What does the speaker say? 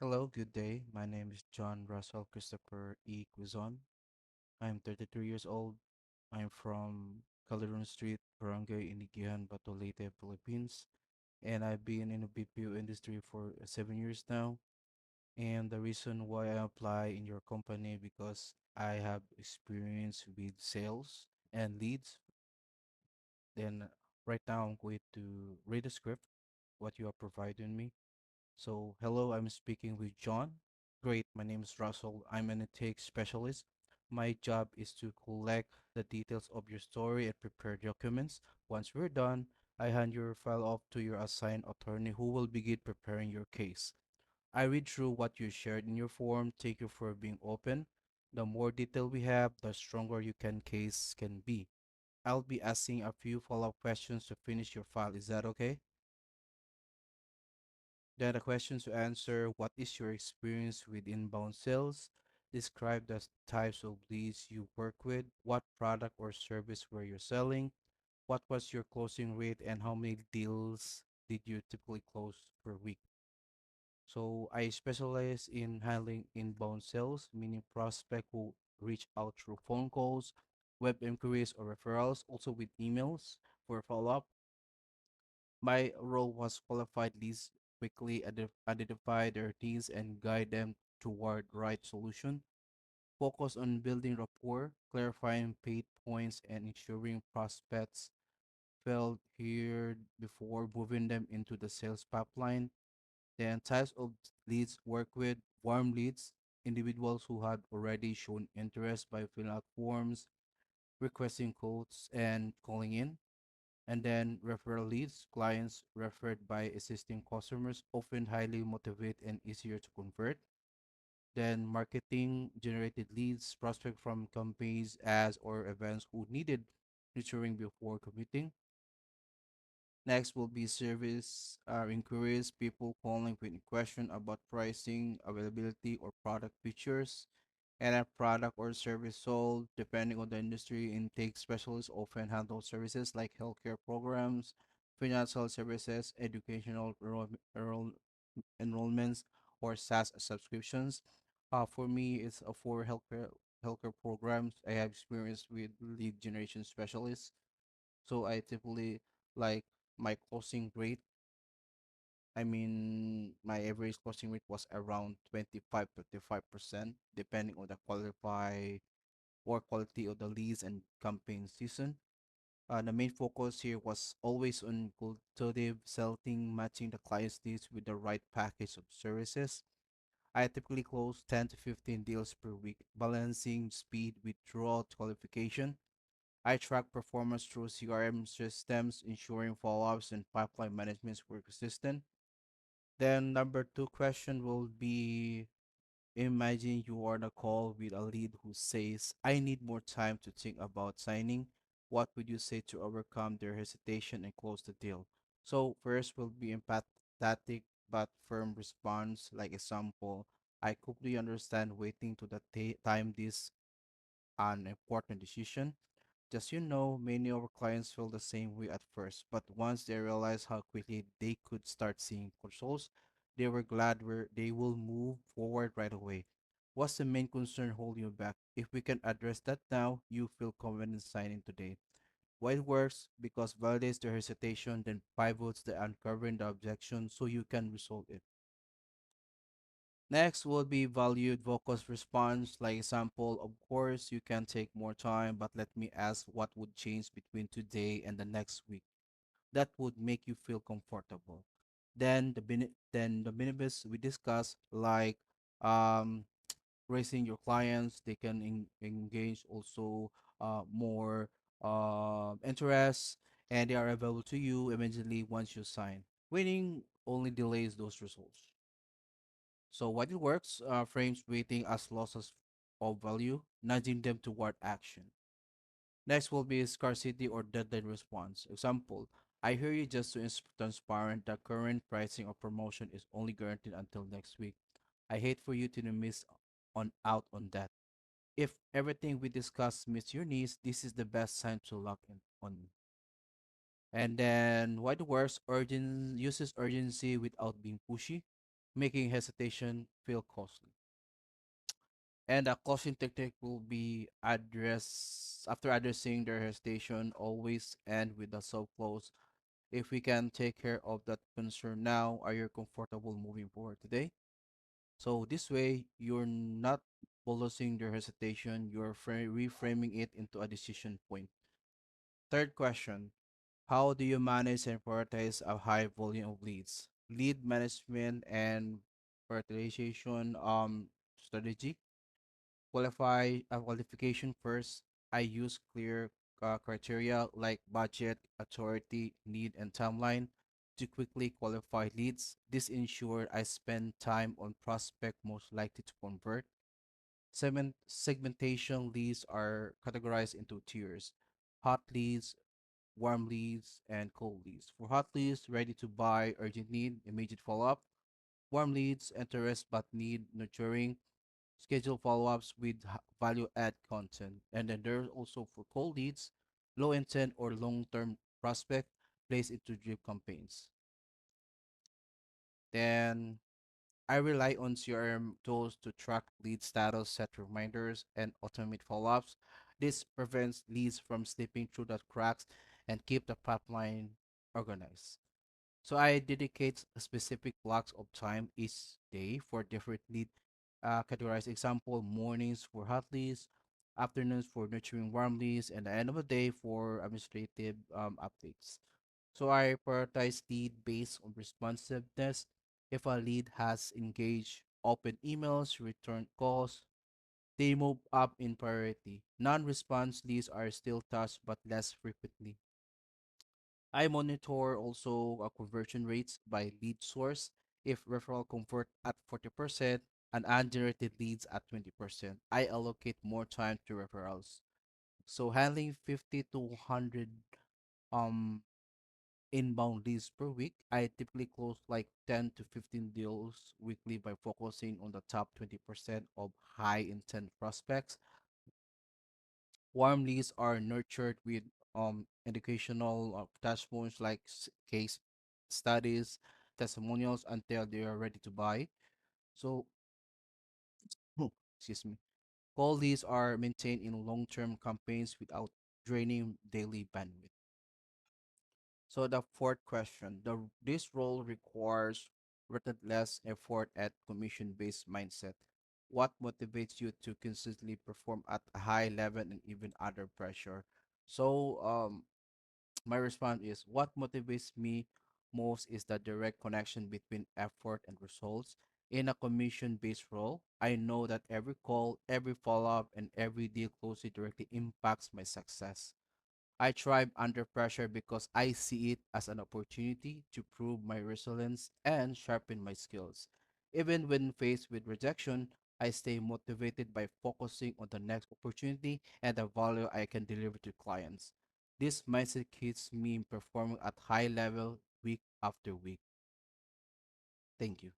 Hello, good day. My name is John Russell Christopher E. Quizon. I'm 33 years old. I'm from Calderon Street, Barangay Inigihan, Bato, Leyte, Philippines. And I've been in the BPO industry for 7 years now. And the reason why I apply in your company because I have experience with sales and leads. Then right now I'm going to read the script, what you are providing me. So, hello, I'm speaking with John. Great, my name is Russell. I'm an intake specialist. My job is to collect the details of your story and prepare documents. Once we're done, I hand your file off to your assigned attorney who will begin preparing your case. I read through what you shared in your form. Thank you for being open. The more detail we have, the stronger your case can be. I'll be asking a few follow-up questions to finish your file. Is that okay? Then the questions to answer: what is your experience with inbound sales? Describe the types of leads you work with. What product or service were you selling? What was your closing rate and how many deals did you typically close per week? So I specialize in handling inbound sales, meaning prospect who reach out through phone calls, web inquiries, or referrals, also with emails for follow-up. My role was qualified leads, quickly identify their needs and guide them toward right solution. Focus on building rapport, clarifying pain points, and ensuring prospects felt heard before moving them into the sales pipeline. Then types of leads work with: warm leads, individuals who had already shown interest by filling out forms, requesting quotes, and calling in. And then referral leads, clients referred by existing customers, often highly motivated and easier to convert. Then marketing generated leads, prospect from companies, ads, or events who needed nurturing before committing. Next will be service inquiries, people calling with a question about pricing, availability, or product features. And a product or service sold, depending on the industry. Intake specialists often handle services like healthcare programs, financial services, educational enrollments, or SaaS subscriptions. For me, it's for healthcare programs. I have experience with lead generation specialists, so I typically like my closing rate. I mean, my average closing rate was around 25 to 35%, depending on the quality of the leads and campaign season. The main focus here was always on consultative selling, matching the client's needs with the right package of services. I typically close 10 to 15 deals per week, balancing speed with throughout qualification. I track performance through CRM systems, ensuring follow-ups and pipeline management were consistent. Then number two question will be: imagine you are on a call with a lead who says, I need more time to think about signing. What would you say to overcome their hesitation and close the deal? So, first will be empathetic but firm response. Like example, I completely understand waiting to the time this an important decision. Just many of our clients feel the same way at first, but once they realize how quickly they could start seeing results, they were glad they will move forward right away. What's the main concern holding you back? If we can address that now, you feel confident signing today. Why it works? Because validates their hesitation, then pivots the uncovering the objection so you can resolve it. Next will be valued focused response. Like example, of course, you can take more time, but let me ask what would change between today and the next week. That would make you feel comfortable. Then the benefits we discuss, like um raising your clients, they can engage also more interest, and they are available to you immediately once you sign. Waiting only delays those results. So what it works, frames waiting as losses of value, nudging them toward action. Next will be scarcity or deadline response. Example, I hear you. Just to transparent, the current pricing or promotion is only guaranteed until next week. I hate for you to miss on out on that. If everything we discuss meets your needs, this is the best time to lock in on me. And then what it works, urgent uses urgency without being pushy. making hesitation feel costly. And the closing technique will be address after addressing their hesitation, always end with a soft close. If we can take care of that concern now, are you comfortable moving forward today? So this way, you're not bolstering their hesitation, you're reframing it into a decision point. Third question: how do you manage and prioritize a high volume of leads? Lead management and prioritization strategy. Qualification first. I use clear criteria like budget, authority, need, and timeline to quickly qualify leads. This ensures I spend time on prospect most likely to convert. Segmentation leads are categorized into tiers: hot leads, warm leads, and cold leads. For hot leads, ready to buy, urgent need, immediate follow up. Warm leads, interest but need nurturing, schedule follow-ups with value add content. And then there's also for cold leads, low intent or long-term prospect placed into drip campaigns. Then I rely on CRM tools to track lead status, set reminders, and automate follow-ups. This prevents leads from slipping through the cracks and keep the pipeline organized. So I dedicate specific blocks of time each day for different lead categories. Example, mornings for hot leads, afternoons for nurturing warm leads, and the end of the day for administrative updates. So I prioritize lead based on responsiveness. If a lead has engaged, open emails, return calls, they move up in priority. Non-response leads are still touched but less frequently. I monitor also conversion rates by lead source. If referral convert at 40% and ungenerated leads at 20%, I allocate more time to referrals. So handling 50 to 100 um inbound leads per week, I typically close like 10 to 15 deals weekly by focusing on the top 20% of high intent prospects. Warm leads are nurtured with educational touch points like case studies, testimonials until they are ready to buy. So, excuse me. Cold leads are maintained in long-term campaigns without draining daily bandwidth. So the fourth question, this role requires relentless effort at commission-based mindset. What motivates you to consistently perform at a high level and even under pressure? So my response is what motivates me most is the direct connection between effort and results. In a commission-based role, I know that every call, every follow-up, and every deal closely directly impacts my success. I thrive under pressure because I see it as an opportunity to prove my resilience and sharpen my skills. Even when faced with rejection, I stay motivated by focusing on the next opportunity and the value I can deliver to clients. This mindset keeps me performing at high level week after week. Thank you.